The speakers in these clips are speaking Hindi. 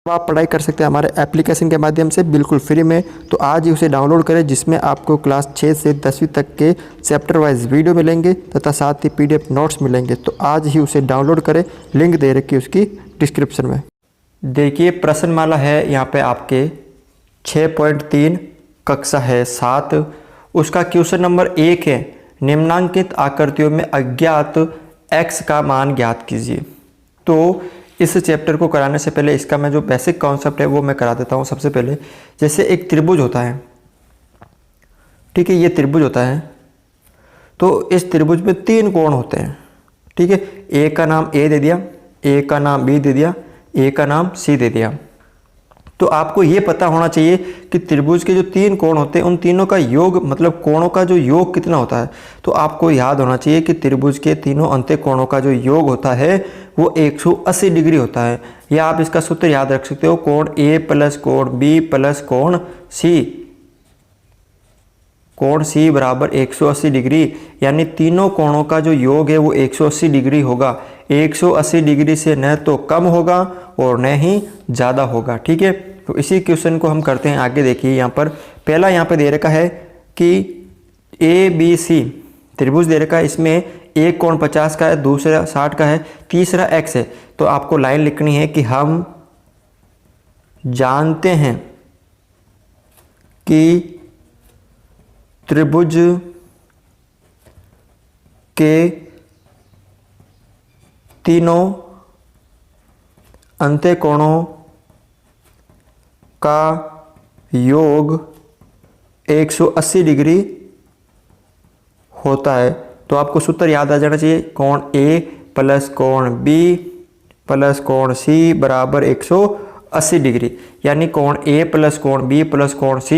आप पढ़ाई कर सकते हैं हमारे एप्लीकेशन के माध्यम से बिल्कुल फ्री में। तो आज ही उसे डाउनलोड करें, जिसमें आपको क्लास 6 से 10वीं तक के चैप्टर वाइज वीडियो मिलेंगे तथा साथ ही PDF नोट्स मिलेंगे। तो आज ही उसे डाउनलोड करें, लिंक दे रखी है उसकी डिस्क्रिप्शन में। देखिए प्रश्नमाला है यहाँ पे आपके 6.3 कक्षा है 7, उसका क्वेश्चन नंबर 1 है, निम्नांकित आकृतियों में अज्ञात x का मान ज्ञात कीजिए। तो इस चैप्टर को कराने से पहले इसका मैं जो बेसिक कॉन्सेप्ट है वो मैं करा देता हूँ। सबसे पहले जैसे एक त्रिभुज होता है, ठीक है, ये त्रिभुज होता है, तो इस त्रिभुज में 3 कोण होते हैं, ठीक है। ए का नाम A दे दिया, ए का नाम B दे दिया, ए का नाम C दे दिया। तो आपको ये पता होना चाहिए कि त्रिभुज के जो 3 कोण होते हैं उन तीनों का योग, मतलब कोणों का जो योग कितना होता है। तो आपको याद होना चाहिए कि त्रिभुज के तीनों अंत्य कोणों का जो योग होता है वो 180 डिग्री होता है। या आप इसका सूत्र याद रख सकते हो, कोण A प्लस कोण B प्लस कोण C, कोण C बराबर 180 डिग्री, यानी तीनों कोणों का जो योग है वो 180 डिग्री होगा। 180 डिग्री से न तो कम होगा और न ही ज़्यादा होगा, ठीक है। तो इसी क्वेश्चन को हम करते हैं आगे। देखिए यहाँ पर पहला यहाँ पे दे रखा है कि ABC त्रिभुज दे रखा है, इसमें एक कोण 50 का है, दूसरा 60 का है, तीसरा x है। तो आपको लाइन लिखनी है कि हम जानते हैं कि त्रिभुज के तीनों अंत्य कोणों का योग 180 डिग्री होता है। तो आपको सूत्र याद आ जाना चाहिए, कोण A प्लस कोण B प्लस कोण C बराबर 180 डिग्री, यानी कोण A प्लस कोण B प्लस कोण C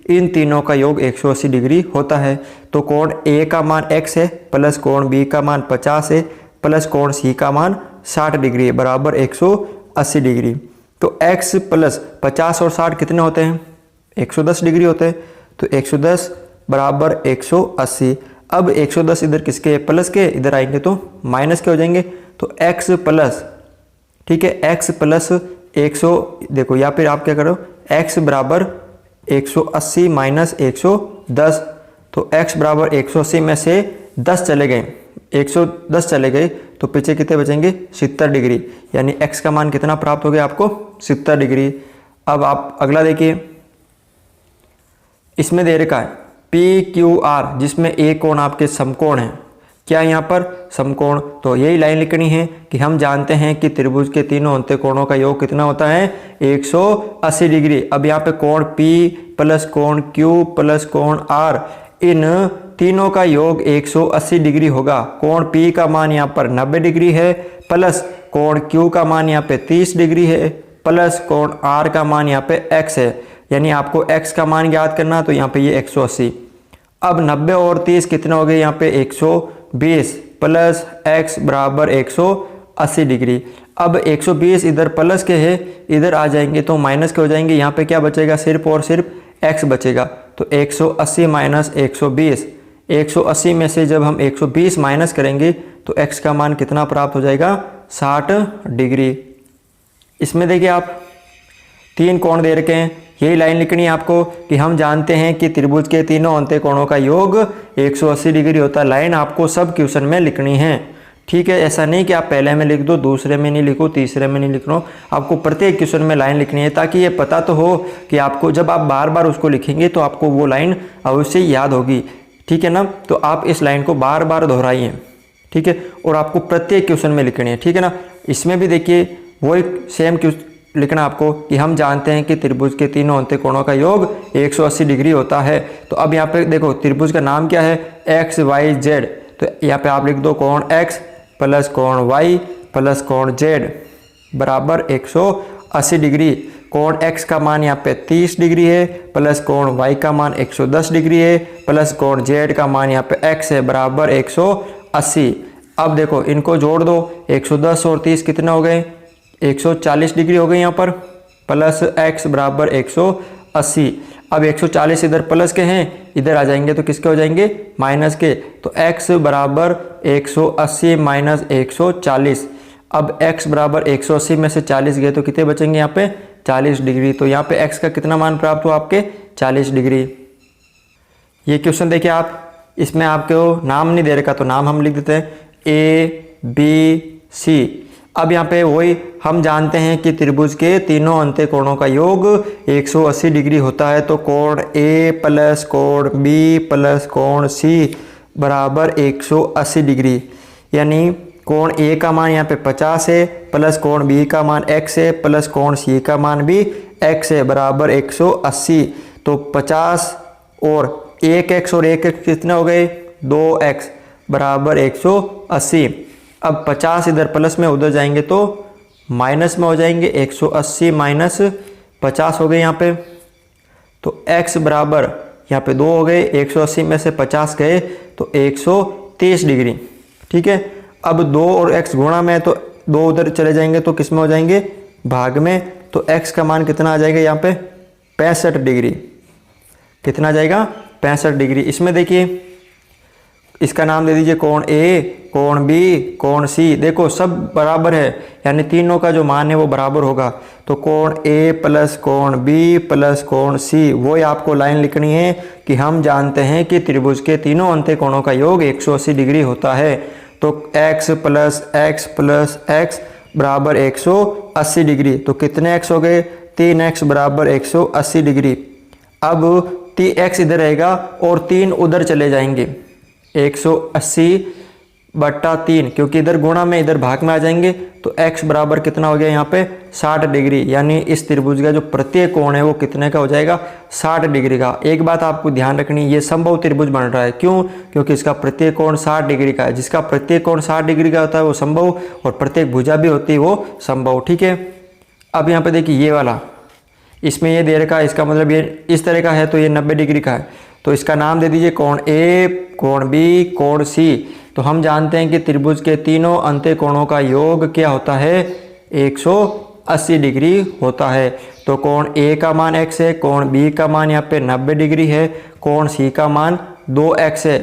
इन तीनों का योग 180 डिग्री होता है। तो कोण A का मान x है, प्लस कोण B का मान 50 है, प्लस कोण C का मान 60 डिग्री बराबर 180 डिग्री। तो x प्लस 50 और 60 कितने होते हैं? 110 डिग्री होते हैं। तो 110 बराबर 180। अब 110 इधर किसके? प्लस के, इधर आएंगे तो माइनस के हो जाएंगे। तो x प्लस, ठीक है, x प्लस 100, देखो या फिर आप क्या करो, x बराबर 180 माइनस 110। तो x बराबर 180 में से 10 चले गए, 110 चले गए, तो पीछे कितने बचेंगे? 70 डिग्री, यानी x का मान कितना प्राप्त हो गया आपको? 70 डिग्री। अब आप अगला देखिए, इसमें दे रखा है PQR, जिसमें एक कोण आपके समकोण है। क्या यहाँ पर? समकोण। तो यही लाइन लिखनी है कि हम जानते हैं कि त्रिभुज के तीनों अंत्य कोणों का योग कितना होता है? 180 डिग्री। अब यहाँ पे कोण P प्लस कोण Q प्लस कोण R, इन तीनों का योग 180 डिग्री होगा। कोण P का मान यहाँ पर 90 डिग्री है, प्लस कोण Q का मान यहाँ पे 30 डिग्री है, प्लस कोण R का मान यहाँ पे x है, यानी आपको x का मान ज्ञात करना। तो यहाँ पे ये 180। अब 90 और 30 कितना हो गए? यहाँ पे 120 प्लस x बराबर 180 डिग्री। अब 120 इधर प्लस के है, इधर आ जाएंगे तो माइनस के हो जाएंगे। यहाँ पे क्या बचेगा? सिर्फ और सिर्फ x बचेगा। तो 180 माइनस 120, 180 में से जब हम 120 माइनस करेंगे तो x का मान कितना प्राप्त हो जाएगा? 60 डिग्री। इसमें देखिए आप 3 कोण दे रखे हैं, यही लाइन लिखनी है आपको कि हम जानते हैं कि त्रिभुज के तीनों अंत्य कोणों का योग 180 डिग्री होता है। लाइन आपको सब क्वेश्चन में लिखनी है, ठीक है। ऐसा नहीं कि आप पहले में लिख दो, दूसरे में नहीं लिखो, तीसरे में नहीं लिख लो, आपको प्रत्येक क्वेश्चन में लाइन लिखनी है, ताकि ये पता तो हो कि आपको जब आप बार बार उसको लिखेंगे तो आपको वो लाइन अवश्य याद होगी, ठीक है ना। तो आप इस लाइन को बार बार दोहराइए, ठीक है, और आपको प्रत्येक क्वेश्चन में लिखनी है, ठीक है ना। इसमें भी देखिए वही सेम लिखना आपको कि हम जानते हैं कि त्रिभुज के तीनों अंत्य कोणों का योग 180 डिग्री होता है। तो अब यहाँ पे देखो त्रिभुज का नाम क्या है? X Y Z. तो यहाँ पे आप लिख दो कोण x प्लस कोण y प्लस कोण z बराबर 180 डिग्री। कोण x का मान यहाँ पे 30 डिग्री है, प्लस कोण y का मान 110 डिग्री है, प्लस कोण z का मान यहाँ पे x है बराबर 180। अब देखो इनको जोड़ दो, 110 और 30 कितना हो गए? 140 डिग्री हो गई यहाँ पर, प्लस x बराबर 180। अब 140 इधर प्लस के हैं, इधर आ जाएंगे तो किसके हो जाएंगे? माइनस के। तो x बराबर 180 माइनस 140। अब x बराबर 180 में से 40 गए तो कितने बचेंगे यहाँ पे? 40 डिग्री। तो यहाँ पे x का कितना मान प्राप्त हुआ आपके 40 डिग्री। ये क्वेश्चन देखिए आप, इसमें आपको नाम नहीं दे रखा तो नाम हम लिख देते हैं ABC। अब यहाँ पे वही हम जानते हैं कि त्रिभुज के तीनों अंत्य कोणों का योग 180 डिग्री होता है। तो कोण A प्लस कोण B प्लस कोण C बराबर 180 डिग्री। यानी कोण A का मान यहाँ पे 50 है प्लस कोण B का मान x है प्लस कोण C का मान भी x है बराबर 180। तो 50 और 1x और 1x कितने हो गए 2x बराबर 180। अब 50 इधर प्लस में उधर जाएंगे तो माइनस में हो जाएंगे, 180 माइनस 50 हो गए यहाँ पे। तो x बराबर यहाँ पे 2 हो गए, 180 में से 50 गए तो 130 डिग्री। ठीक है, अब 2 और x गुणा में, तो 2 उधर चले जाएंगे तो किस में हो जाएंगे भाग में। तो x का मान कितना आ जाएगा यहाँ पे 65 डिग्री। कितना आ जाएगा 65 डिग्री। इसमें देखिए इसका नाम दे दीजिए कोण A, कोण B, कोण C। देखो सब बराबर है, यानी तीनों का जो मान है वो बराबर होगा। तो कोण A प्लस कोण B प्लस कोण C, वो आपको लाइन लिखनी है कि हम जानते हैं कि त्रिभुज के तीनों अंत्य कोणों का योग 180 डिग्री होता है। तो x plus x plus x बराबर 180 डिग्री। तो कितने x हो गए 3x बराबर 180 डिग्री। अब x इधर रहेगा और 3 उधर चले जाएंगे, 180 बट्टा 3, क्योंकि इधर गुणा में इधर भाग में आ जाएंगे। तो x बराबर कितना हो गया यहाँ पे 60 डिग्री। यानी इस त्रिभुज का जो प्रत्येक कोण है वो कितने का हो जाएगा 60 डिग्री का। एक बात आपको ध्यान रखनी, ये समबाहु त्रिभुज बन रहा है। क्यों? क्योंकि इसका प्रत्येक कोण 60 डिग्री का है। जिसका प्रत्येक कोण 60 डिग्री का होता है वो समबाहु, और प्रत्येक भुजा भी होती है वो समबाहु। ठीक है, अब यहाँ पे देखिए ये वाला, इसमें ये दे रखा है, इसका मतलब ये इस तरह का है तो ये 90 डिग्री का है। तो इसका नाम दे दीजिए कोण A, कोण B, कोण C। तो हम जानते हैं कि त्रिभुज के तीनों अंत्य कोणों का योग क्या होता है 180 डिग्री होता है। तो कोण A का मान x है, कोण B का मान यहाँ पे 90 डिग्री है, कोण C का मान 2x है,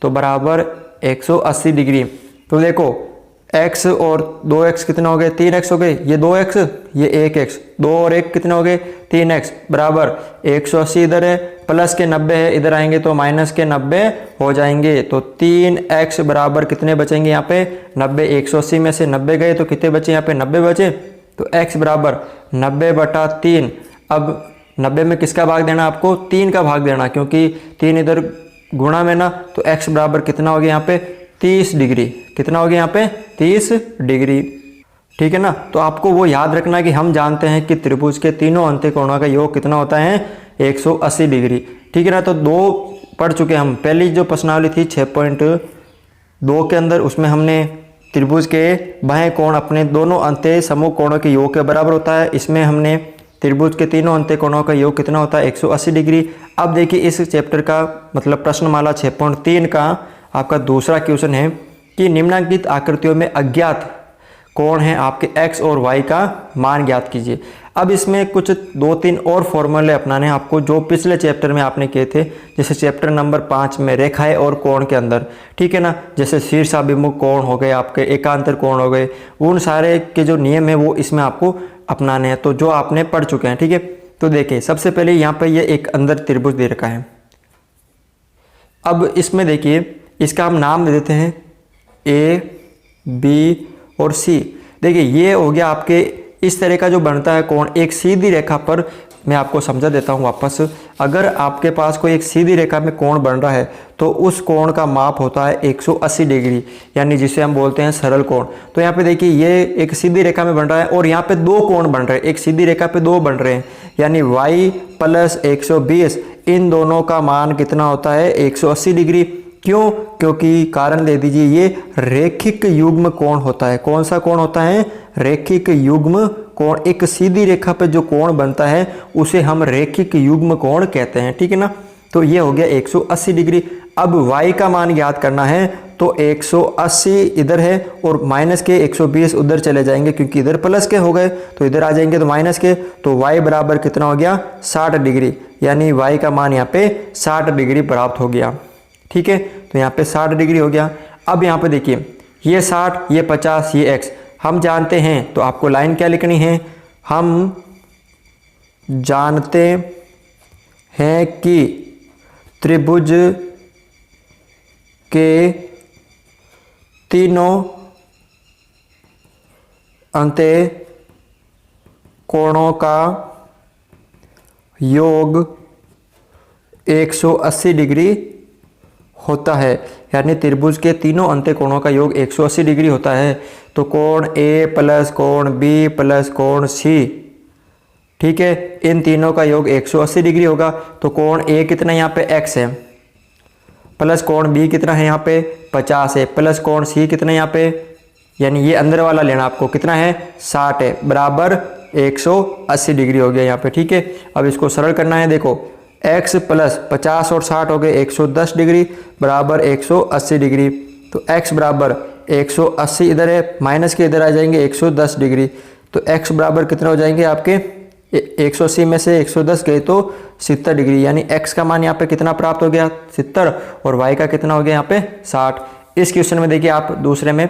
तो बराबर 180 डिग्री। तो देखो x और 2x कितना हो गए 3x हो गए, ये 2x ये 1x, 2 और 1 कितने हो गए 3x बराबर 180 इधर है, प्लस के 90 है, इधर आएंगे तो माइनस के 90 हो जाएंगे। तो 3x बराबर कितने बचेंगे यहाँ पे 90, 180 में से 90 गए तो कितने बचे यहाँ पे 90 बचे। तो x बराबर 90 बटा 3। अब 90 में किसका भाग देना आपको 3 का भाग देना, क्योंकि 3 इधर गुणा में ना। तो x बराबर कितना हो गया यहाँ पे 30 डिग्री। कितना हो गया यहाँ पे 30 डिग्री। ठीक है ना। तो आपको वो याद रखना कि हम जानते हैं कि त्रिभुज के तीनों अंत्य कोणों का योग कितना होता है 180 डिग्री। ठीक है ना। तो 2 पढ़ चुके हम। पहली जो प्रश्नावली थी 6.2 के अंदर, उसमें हमने त्रिभुज के बाएं कोण अपने दोनों अंत्य समूह कोणों के योग के बराबर होता है। इसमें हमने त्रिभुज के तीनों अंत्य कोणों का योग कितना होता है 180 डिग्री। अब देखिए इस चैप्टर का मतलब प्रश्नमाला 6.3 का आपका दूसरा क्वेश्चन है कि निम्नलिखित आकृतियों में अज्ञात कोण है, आपके x और y का मान ज्ञात कीजिए। अब इसमें कुछ 2-3 और फॉर्मूले अपनाने हैं आपको, जो पिछले चैप्टर में आपने किए थे, जैसे चैप्टर नंबर 5 में रेखाएं और कोण के अंदर। ठीक है ना। जैसे शीर्षाभिमुख कोण हो गए, आपके एकांतर कोण हो गए, उन सारे के जो नियम है वो इसमें आपको अपनाने हैं, तो जो आपने पढ़ चुके हैं। ठीक है। तो देखिए सबसे पहले यहाँ पर ये एक अंदर त्रिभुज दे रखा है। अब इसमें देखिए इसका हम नाम दे देते हैं A, B और C। देखिए ये हो गया आपके इस तरह का जो बनता है कोण एक सीधी रेखा पर। मैं आपको समझा देता हूँ वापस। अगर आपके पास कोई एक सीधी रेखा में कोण बन रहा है तो उस कोण का माप होता है 180 डिग्री, यानी जिसे हम बोलते हैं सरल कोण। तो यहाँ पे देखिए ये एक सीधी रेखा में बन रहा है और यहाँ पे 2 कोण बन रहे हैं, एक सीधी रेखा पे 2 बन रहे हैं, यानी y प्लस 120, इन दोनों का मान कितना होता है 180 डिग्री। क्यों? क्योंकि कारण दे दीजिए ये रेखिक युग्म कोण होता है। कौन सा कोण होता है? रेखिक युग्म कोण। एक सीधी रेखा पर जो कोण बनता है उसे हम रेखिक युग्म कोण कहते हैं। ठीक है ना। तो ये हो गया 180 डिग्री। अब y का मान याद करना है तो 180 इधर है और माइनस के 120 उधर चले जाएंगे, क्योंकि इधर प्लस के हो गए तो इधर आ जाएंगे तो माइनस के। तो y बराबर कितना हो गया 60 डिग्री, यानी y का मान यहाँ पे 60 डिग्री प्राप्त हो गया। ठीक है। तो यहाँ पे 60 डिग्री हो गया। अब यहाँ पे देखिए ये 60, ये 50, ये x हम जानते हैं। तो आपको लाइन क्या लिखनी है, हम जानते हैं कि त्रिभुज के तीनों अंतःकोणों का योग 180 डिग्री होता है। यानी त्रिभुज के तीनों अंतःकोणों का योग 180 डिग्री होता है। तो कोण ए प्लस कोण बी प्लस कोण सी, ठीक है, इन तीनों का योग 180 डिग्री होगा। तो कोण ए कितना यहाँ पे x है, प्लस कोण बी कितना है यहाँ पे 50 है, प्लस कोण सी कितना यहाँ पे, यानी ये अंदर वाला लेना आपको, कितना है 60 है, बराबर 180 डिग्री हो गया यहाँ पे, ठीक है। अब इसको सरल करना है, देखो x प्लस 50 और 60 हो गए 110 डिग्री बराबर 180 डिग्री। तो x बराबर 180 इधर है, माइनस के इधर आ जाएंगे 110 डिग्री। तो x बराबर कितने हो जाएंगे आपके 180 में से 110 गए तो 70 डिग्री, यानी x का मान यहाँ पे कितना प्राप्त हो गया 70 और y का कितना हो गया यहाँ पे 60। इस क्वेश्चन में देखिए आप दूसरे में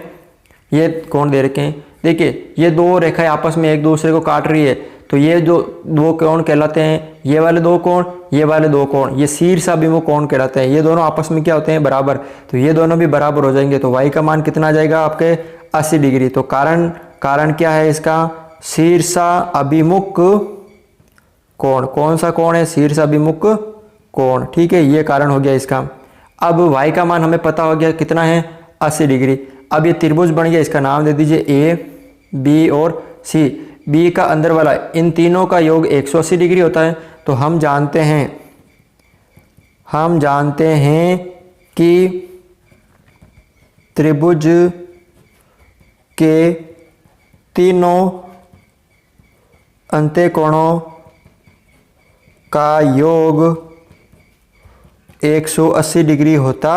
ये कोण दे रखे हैं, देखिए ये दो रेखाएं आपस में एक दूसरे को काट रही है। तो ये जो दो कोण कहलाते हैं, ये वाले दो कोण, ये वाले दो कोण, ये शीर्ष अभिमुख कोण कहलाते हैं। ये दोनों आपस में क्या होते हैं बराबर, तो ये दोनों भी बराबर हो जाएंगे। तो y का मान कितना आ जाएगा आपके 80 डिग्री। तो कारण क्या है इसका, शीर्ष अभिमुख कोण। कौन सा कोण है, शीर्ष अभिमुख कोण, ठीक है, ये कारण हो गया इसका। अब y का मान हमें पता हो गया कितना है 80 डिग्री। अब ये त्रिभुज बन गया, इसका नाम दे दीजिए a, b और c। b का अंदर वाला, इन तीनों का योग 180 डिग्री होता है। तो हम जानते हैं कि त्रिभुज के तीनों अंतःकोणों का योग 180 डिग्री होता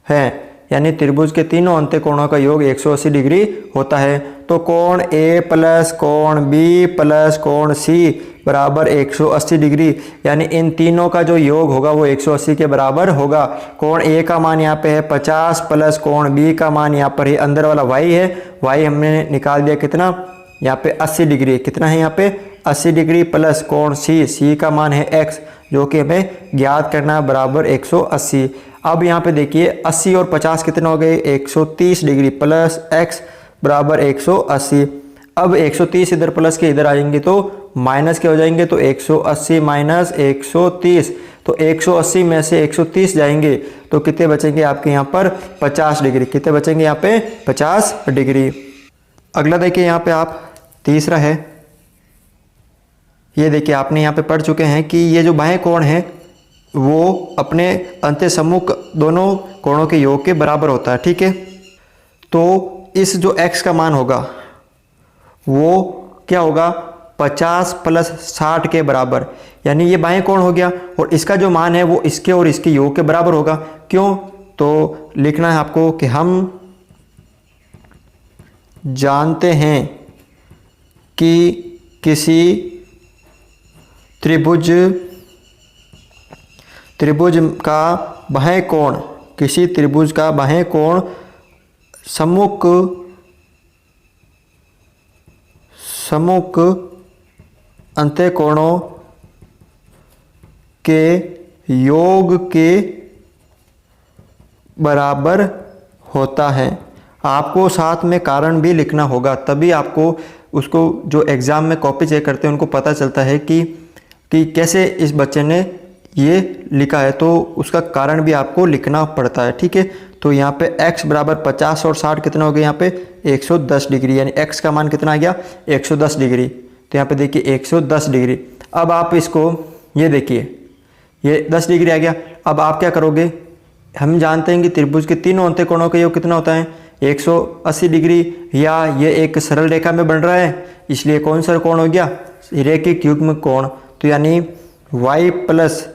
है। यानी त्रिभुज के तीनों अंतःकोणों का योग 180 डिग्री होता है। तो कोण ए प्लस कोण बी प्लस कोण सी बराबर 180 डिग्री, यानी इन तीनों का जो योग होगा वो 180 के बराबर होगा। कोण ए का मान यहाँ पे है 50 प्लस कोण बी का मान यहाँ पर है, अंदर वाला y है, y हमने निकाल दिया कितना यहाँ पे 80 डिग्री, कितना है यहाँ पे 80 डिग्री प्लस कोण सी का मान है x, जो कि हमें ज्ञात करना बराबर 180। अब यहाँ पे देखिए 80 और 50 कितने हो गए 130 डिग्री प्लस x बराबर 180। अब 130 इधर प्लस के इधर आएंगे तो माइनस के हो जाएंगे, तो 180 माइनस 130, तो 180 में से 130 जाएंगे तो कितने बचेंगे आपके यहाँ पर 50 डिग्री। कितने बचेंगे यहाँ पे 50 डिग्री। अगला देखिए यहाँ पे आप तीसरा है, ये देखिए आपने यहाँ पे पढ़ चुके हैं कि ये जो बाएं कोण है वो अपने अंतःसमुख दोनों कोणों के योग के बराबर होता है, ठीक है। तो इस जो x का मान होगा वो क्या होगा 50 प्लस 60 के बराबर, यानी ये बाएं कोण हो गया और इसका जो मान है वो इसके और इसके योग के बराबर होगा। क्यों, तो लिखना है आपको कि हम जानते हैं कि किसी त्रिभुज का बाह्य कोण, किसी त्रिभुज का बाह्य कोण सम्मुख अंतःकोणों के योग के बराबर होता है। आपको साथ में कारण भी लिखना होगा, तभी आपको उसको जो एग्ज़ाम में कॉपी चेक करते हैं उनको पता चलता है कि कैसे इस बच्चे ने ये लिखा है, तो उसका कारण भी आपको लिखना पड़ता है, ठीक है। तो यहाँ पे x बराबर 50 और 60 कितना हो गया यहाँ पे 110 डिग्री, यानी x का मान कितना आ गया 110 डिग्री। तो यहाँ पे देखिए 110 डिग्री। अब आप इसको ये देखिए ये 10 डिग्री आ गया। अब आप क्या करोगे, हम जानते हैं कि त्रिभुज के तीनों अंतःकोणों का योग कितना होता है 180 डिग्री, या ये एक सरल रेखा में बन रहा है इसलिए कौन सा कोण हो गया रेखिक युग्म कोण। तो यानी y प्लस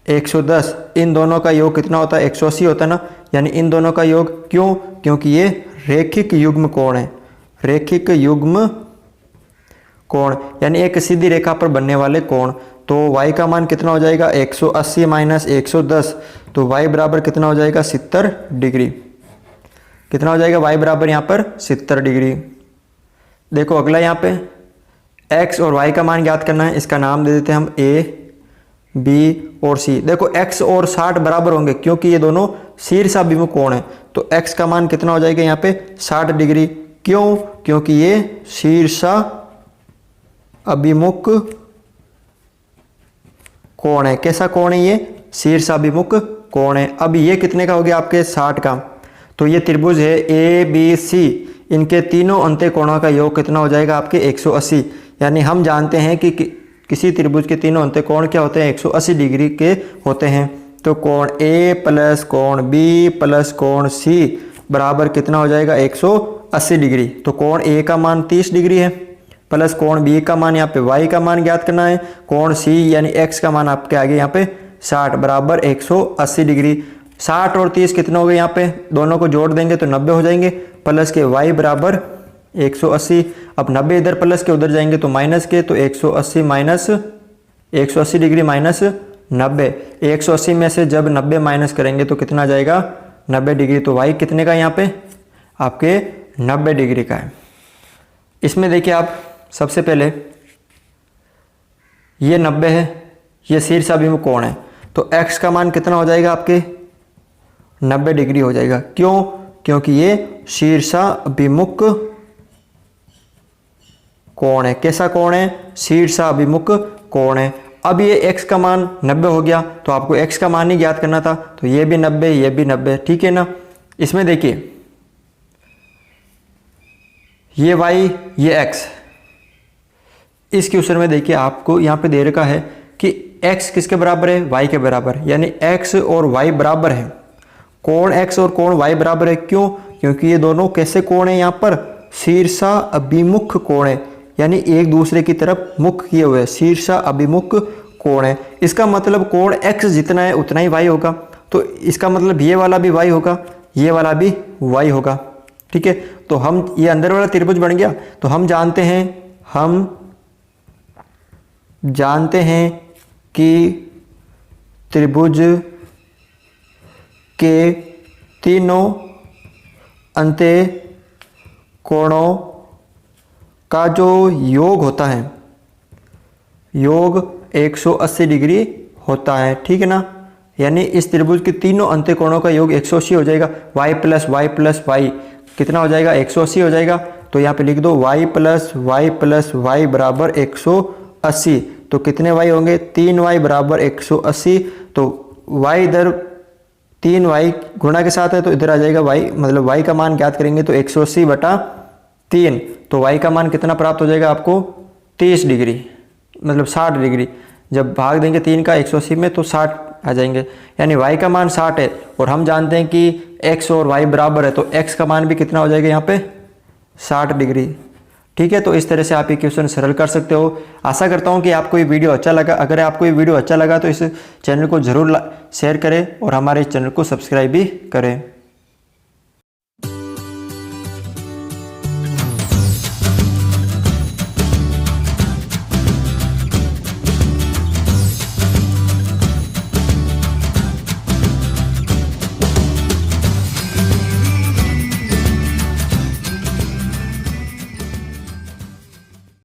110 इन दोनों का योग कितना होता है 180 होता है ना, यानी इन दोनों का योग, क्यों, क्योंकि ये रेखिक युग्म कोण है, रेखिक युग्म कोण यानी एक सीधी रेखा पर बनने वाले कोण। तो y का मान कितना हो जाएगा 180 माइनस 110, तो y बराबर कितना हो जाएगा 70 डिग्री। कितना हो जाएगा y बराबर यहाँ पर 70 डिग्री। देखो अगला यहाँ पे x और y का मान ज्ञात करना है। इसका नाम दे देते हैं हम a, b और c। देखो x और 60 बराबर होंगे क्योंकि ये दोनों शीर्ष अभिमुख कोण है। तो x का मान कितना हो जाएगा यहाँ पे 60 डिग्री। क्यों? क्योंकि ये शीर्ष अभिमुख कोण है। कैसा कोण है ये? शीर्ष अभिमुख कोण है। अब ये कितने का हो गया आपके 60 का। तो ये त्रिभुज है ए बी सी, इनके तीनों अंत्य कोणों का योग कितना हो जाएगा आपके 180। यानी हम जानते हैं कि किसी त्रिभुज के तीनों अंत्य कोण क्या होते हैं 180 डिग्री के होते हैं। तो कोण ए प्लस कोण बी प्लस कोण सी बराबर कितना हो जाएगा 180 डिग्री। तो कोण ए का मान 30 डिग्री है प्लस कोण बी का मान यहाँ पे y का मान ज्ञात करना है, कोण सी यानी x का मान आपके आगे यहाँ पे 60 बराबर 180 डिग्री। 60 और 30 कितना हो गए यहाँ पे, दोनों को जोड़ देंगे तो 90 हो जाएंगे, प्लस के y बराबर 180। अब 90 इधर प्लस के उधर जाएंगे तो माइनस के, तो 180 माइनस 180 डिग्री माइनस 90। 180 में से जब 90 माइनस करेंगे तो कितना जाएगा 90 डिग्री। तो y कितने का यहाँ पे आपके 90 डिग्री का है। इसमें देखिए आप सबसे पहले ये 90 है, ये शीर्ष अभिमुख कोण है, तो x का मान कितना हो जाएगा आपके 90 डिग्री हो जाएगा। क्यों? क्योंकि ये शीर्ष अभिमुख कोण है। कैसा कोण है? शीर्ष अभिमुख कोण है। अब ये x का मान 90 हो गया तो आपको x का मान ही ज्ञात करना था, तो ये भी 90 ये भी 90, ठीक है ना। इसमें देखिए ये y ये x, इस क्वेश्चन में देखिए आपको यहाँ पे दे रखा है कि x किसके बराबर है, y के बराबर, यानी x और y बराबर है। कोण x और कोण y बराबर है। क्यों? क्योंकि ये दोनों कैसे कोण है, यहाँ पर शीर्ष अभिमुख कोण है, यानी एक दूसरे की तरफ मुख किए हुए शीर्ष अभिमुख कोण है। इसका मतलब कोण x जितना है उतना ही y होगा, तो इसका मतलब ये वाला भी y होगा, ये वाला भी y होगा, ठीक है। तो हम ये अंदर वाला त्रिभुज बन गया। तो हम जानते हैं कि त्रिभुज के तीनों अंत्य कोणों का जो योग होता है, योग 180 डिग्री होता है, ठीक है ना। यानी इस त्रिभुज के तीनों अंत्य कोणों का योग 180 हो जाएगा। y प्लस y कितना हो जाएगा 180 हो जाएगा। तो यहाँ पे लिख दो y प्लस y बराबर 180। तो कितने y होंगे 3y बराबर 180। तो y इधर 3y गुणा के साथ है तो इधर आ जाएगा y, मतलब y का मान ज्ञात करेंगे तो 180 बटा 3। तो y का मान कितना प्राप्त हो जाएगा आपको 30 डिग्री, मतलब 60 डिग्री। जब भाग देंगे 3 का 180 में तो 60 आ जाएंगे, यानी y का मान 60 है। और हम जानते हैं कि x और y बराबर है, तो x का मान भी कितना हो जाएगा यहाँ पे 60 डिग्री, ठीक है। तो इस तरह से आप ये क्वेश्चन सरल कर सकते हो। आशा करता हूँ कि आपको ये वीडियो अच्छा लगा। अगर आपको ये वीडियो अच्छा लगा तो इस चैनल को ज़रूर शेयर करें और हमारे इस चैनल को सब्सक्राइब भी करें।